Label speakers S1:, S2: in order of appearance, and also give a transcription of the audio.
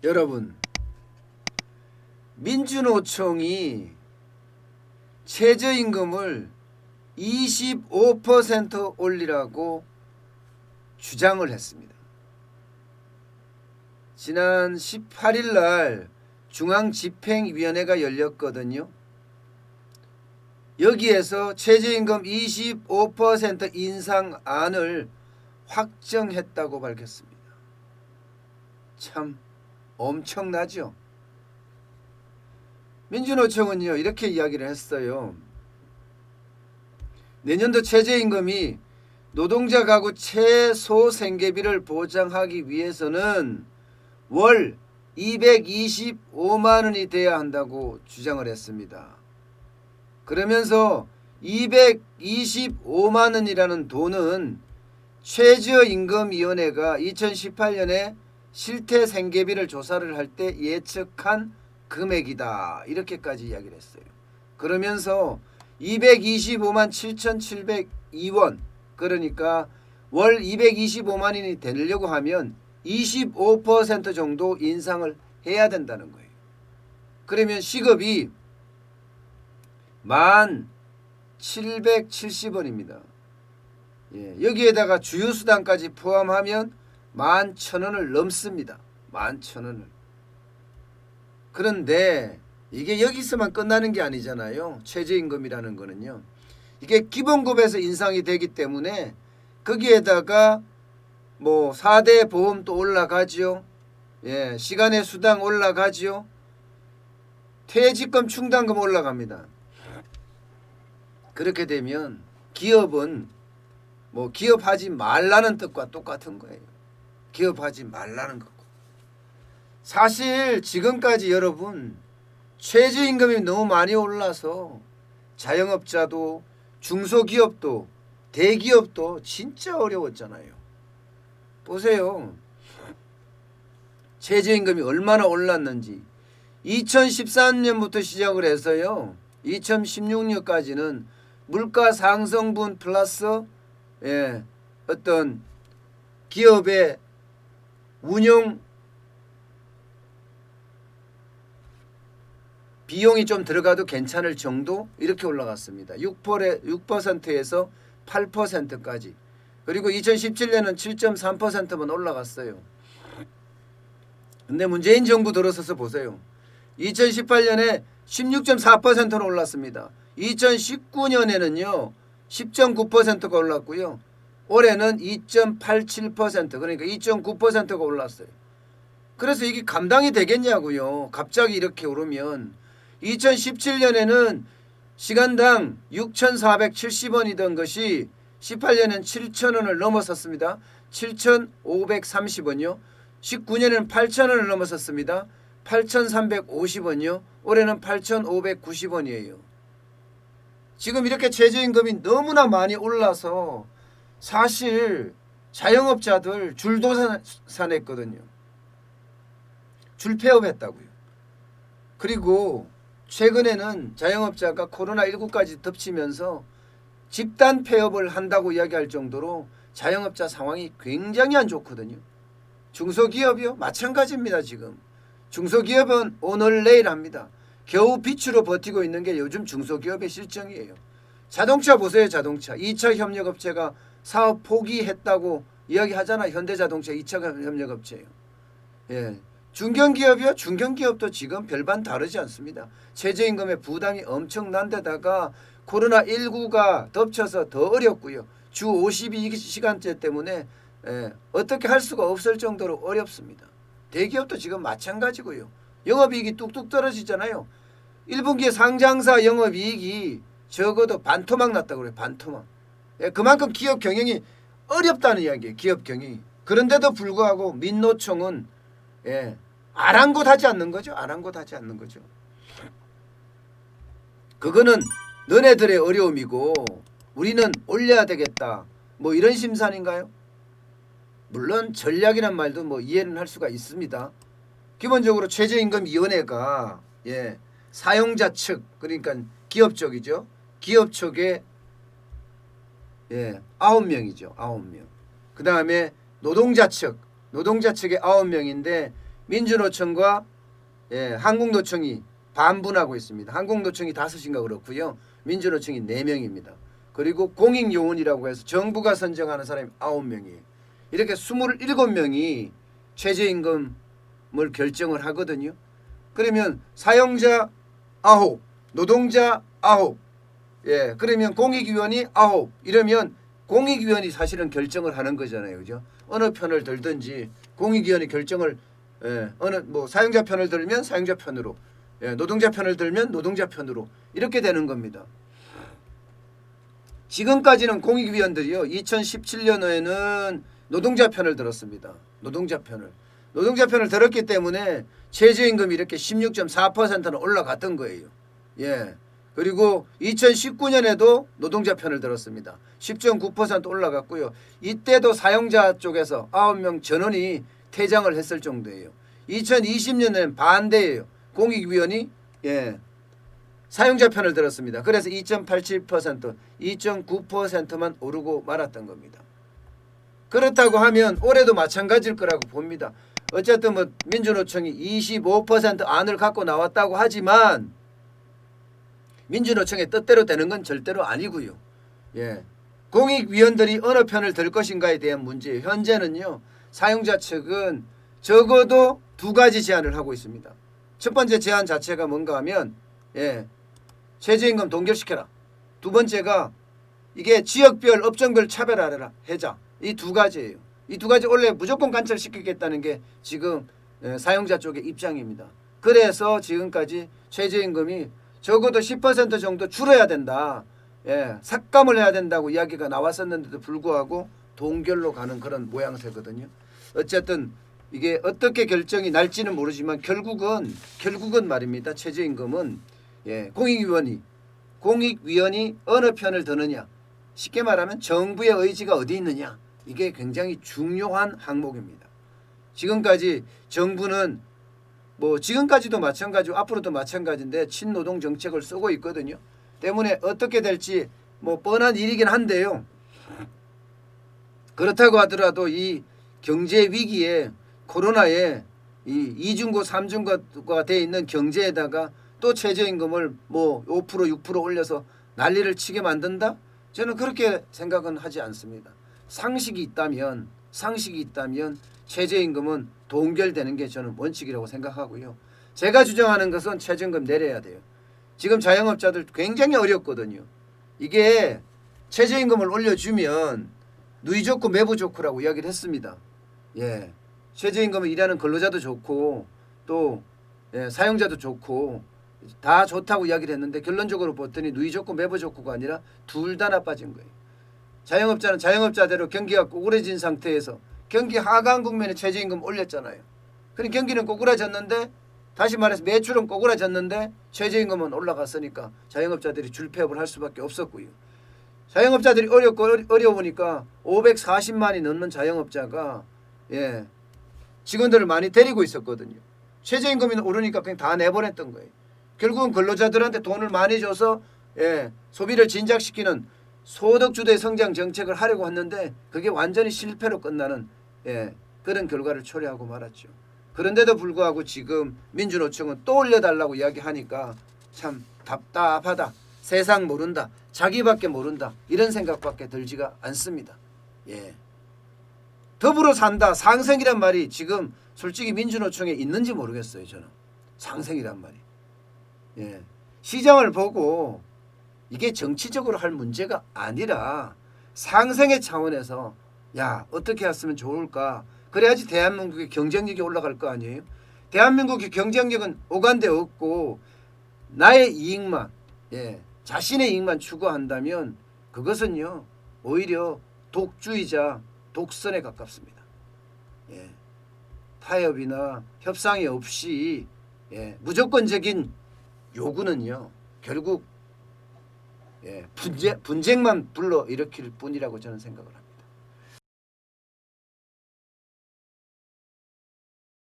S1: 여러분, 민주노총이 최저임금을 25% 올리라고 주장을 했습니다. 지난 18일 날 중앙집행위원회가 열렸거든요. 여기에서 최저임금 25% 인상안을 확정했다고 밝혔습니다. 참 엄청나죠. 민주노총은요 이렇게 이야기를 했어요. 내년도 최저임금이 노동자 가구 최소 생계비를 보장하기 위해서는 월 225만 원이 돼야 한다고 주장을 했습니다. 그러면서 225만 원이라는 돈은 최저임금위원회가 2018년에 실태 생계비를 조사를 할 때 예측한 금액이다. 이렇게까지 이야기를 했어요. 그러면서 225만 7,702원 그러니까 월 225만 원이 되려고 하면 25% 정도 인상을 해야 된다는 거예요. 그러면 시급이 1770원입니다. 여기에다가 주유수당까지 포함하면 11,000원을 넘습니다. 11,000원을. 그런데 이게 여기서만 끝나는 게 아니잖아요. 최저임금이라는 거는요. 이게 기본급에서 인상이 되기 때문에 거기에다가 뭐 4대 보험도 올라가지요. 시간의 수당 올라가지요. 퇴직금 충당금 올라갑니다. 그렇게 되면 기업은 뭐 기업하지 말라는 뜻과 똑같은 거예요. 기업하지 말라는 거고. 사실 지금까지 여러분 최저임금이 너무 많이 올라서 자영업자도 중소기업도 대기업도 진짜 어려웠잖아요. 보세요. 최저임금이 얼마나 올랐는지 2013년부터 시작을 해서요. 2016년까지는 물가 상승분 플러스 어떤 기업의 운영 비용이 좀 들어가도 괜찮을 정도 이렇게 올라갔습니다. 6%에서 8%까지. 그리고 2017년은 7.3%만 올라갔어요. 근데 문재인 정부 들어서서 보세요. 2018년에 16.4%는 올랐습니다. 2019년에는요 10.9%가 올랐고요. 올해는 2.87% 그러니까 2.9%가 올랐어요. 그래서 이게 감당이 되겠냐고요. 갑자기 이렇게 오르면 2017년에는 시간당 6,470원이던 것이 18년엔 7,000원을 넘어섰습니다. 7,530원요. 19년에는 8,000원을 넘어섰습니다. 8,350원요. 올해는 8,590원이에요. 지금 이렇게 최저임금이 너무나 많이 올라서 사실 자영업자들 줄도 서냈거든요. 줄 폐업했다고요. 그리고 최근에는 자영업자가 코로나19까지 덮치면서 집단 폐업을 한다고 이야기할 정도로 자영업자 상황이 굉장히 안 좋거든요. 중소기업이요? 마찬가지입니다. 지금. 중소기업은 오늘 내일 합니다. 겨우 빛으로 버티고 있는 게 요즘 중소기업의 실정이에요. 자동차 보세요. 자동차. 2차 협력업체가 사업 포기했다고 이야기하잖아요. 현대자동차 2차 협력업체예요. 중견기업이요? 중견기업도 지금 별반 다르지 않습니다. 최저임금의 부담이 엄청난 데다가 코로나19가 덮쳐서 더 어렵고요. 주 52시간제 때문에 어떻게 할 수가 없을 정도로 어렵습니다. 대기업도 지금 마찬가지고요. 영업이익이 뚝뚝 떨어지잖아요. 1분기에 상장사 영업이익이 적어도 반토막 났다고 그래요. 반토막. 그만큼 기업 경영이 어렵다는 이야기예요. 기업 경영이. 그런데도 불구하고 민노총은 아랑곳하지 않는 거죠. 아랑곳하지 않는 거죠. 그거는 너네들의 어려움이고 우리는 올려야 되겠다. 뭐 이런 심산인가요? 물론 전략이란 말도 뭐 이해는 할 수가 있습니다. 기본적으로 최저임금위원회가 사용자 측 그러니까 기업 쪽이죠. 기업 쪽에 9명이죠. 9명. 그 다음에 노동자 측에 9명인데 민주노총과 한국노총이 반분하고 있습니다. 한국노총이 5인가 그렇고요. 민주노총이 4명입니다. 그리고 공익요원이라고 해서 정부가 선정하는 사람이 9명이에요. 이렇게 27명이 최저임금을 결정을 하거든요. 그러면 사용자 9, 노동자 9, 그러면 공익위원이 9, 이러면 공익위원이 사실은 결정을 하는 거잖아요. 그죠? 어느 편을 들든지 공익위원이 결정을 어느 사용자 편을 들면 사용자 편으로, 노동자 편을 들면 노동자 편으로 이렇게 되는 겁니다. 지금까지는 공익위원들이요. 2017년에는 노동자 편을 들었습니다. 노동자 편을 들었기 때문에 최저임금이 이렇게 16.4%는 올라갔던 거예요. 그리고 2019년에도 노동자 편을 들었습니다. 10.9% 올라갔고요. 이때도 사용자 쪽에서 9명 전원이 퇴장을 했을 정도예요. 2020년에는 반대예요. 공익위원이 사용자 편을 들었습니다. 그래서 2.87%, 2.9%만 오르고 말았던 겁니다. 그렇다고 하면 올해도 마찬가지일 거라고 봅니다. 어쨌든 민주노총이 25% 안을 갖고 나왔다고 하지만 민주노총의 뜻대로 되는 건 절대로 아니고요. 공익위원들이 어느 편을 들 것인가에 대한 문제예요. 현재는요. 사용자 측은 적어도 2가지 제안을 하고 있습니다. 첫 번째 제안 자체가 뭔가 하면 최저임금 동결시켜라. 두 번째가 이게 지역별 업종별 차별하라 해자. 이 2가지예요. 이 2가지 원래 무조건 관철시키겠다는 게 지금 사용자 쪽의 입장입니다. 그래서 지금까지 최저임금이 적어도 10% 정도 줄어야 된다. 삭감을 해야 된다고 이야기가 나왔었는데도 불구하고 동결로 가는 그런 모양새거든요. 어쨌든 이게 어떻게 결정이 날지는 모르지만 결국은 말입니다. 최저임금은 공익위원이 어느 편을 드느냐, 쉽게 말하면 정부의 의지가 어디 있느냐, 이게 굉장히 중요한 항목입니다. 지금까지 정부는 지금까지도 마찬가지고 앞으로도 마찬가지인데 친노동 정책을 쓰고 있거든요. 때문에 어떻게 될지 뻔한 일이긴 한데요. 그렇다고 하더라도 이 경제 위기에 코로나에 이 2중고 3중고가 돼 있는 경제에다가 또 최저임금을 5% 6% 올려서 난리를 치게 만든다? 저는 그렇게 생각은 하지 않습니다. 상식이 있다면 최저임금은 동결되는 게 저는 원칙이라고 생각하고요. 제가 주장하는 것은 최저임금 내려야 돼요. 지금 자영업자들 굉장히 어렵거든요. 이게 최저임금을 올려주면 누이 좋고 매부 좋고라고 이야기를 했습니다. 최저임금을 일하는 근로자도 좋고 또 사용자도 좋고 다 좋다고 이야기를 했는데 결론적으로 봤더니 누이 좋고 매부 좋고가 아니라 둘 다 나빠진 거예요. 자영업자는 자영업자대로 경기가 꼬꾸라진 상태에서 경기 하강 국면에 최저임금 올렸잖아요. 그럼 경기는 꼬꾸라졌는데 다시 말해서 매출은 꼬꾸라졌는데 최저임금은 올라갔으니까 자영업자들이 줄폐업을 할 수밖에 없었고요. 자영업자들이 어려우니까 540만이 넘는 자영업자가 직원들을 많이 데리고 있었거든요. 최저임금이 오르니까 그냥 다 내보냈던 거예요. 결국은 근로자들한테 돈을 많이 줘서 소비를 진작시키는 소득주도의 성장 정책을 하려고 했는데 그게 완전히 실패로 끝나는 그런 결과를 초래하고 말았죠. 그런데도 불구하고 지금 민주노총은 또 올려달라고 이야기하니까 참 답답하다. 세상 모른다. 자기밖에 모른다. 이런 생각밖에 들지가 않습니다. 더불어 산다. 상생이란 말이 지금 솔직히 민주노총에 있는지 모르겠어요. 저는 상생이란 말이. 시장을 보고 이게 정치적으로 할 문제가 아니라 상생의 차원에서 어떻게 했으면 좋을까. 그래야지 대한민국의 경쟁력이 올라갈 거 아니에요. 대한민국의 경쟁력은 오간데 없고 나의 이익만 자신의 이익만 추구한다면 그것은요 오히려 독주이자 독선에 가깝습니다. 타협이나 협상이 없이 무조건적인 요구는요 결국 분쟁만 불러일으킬 뿐이라고 저는 생각을 합니다.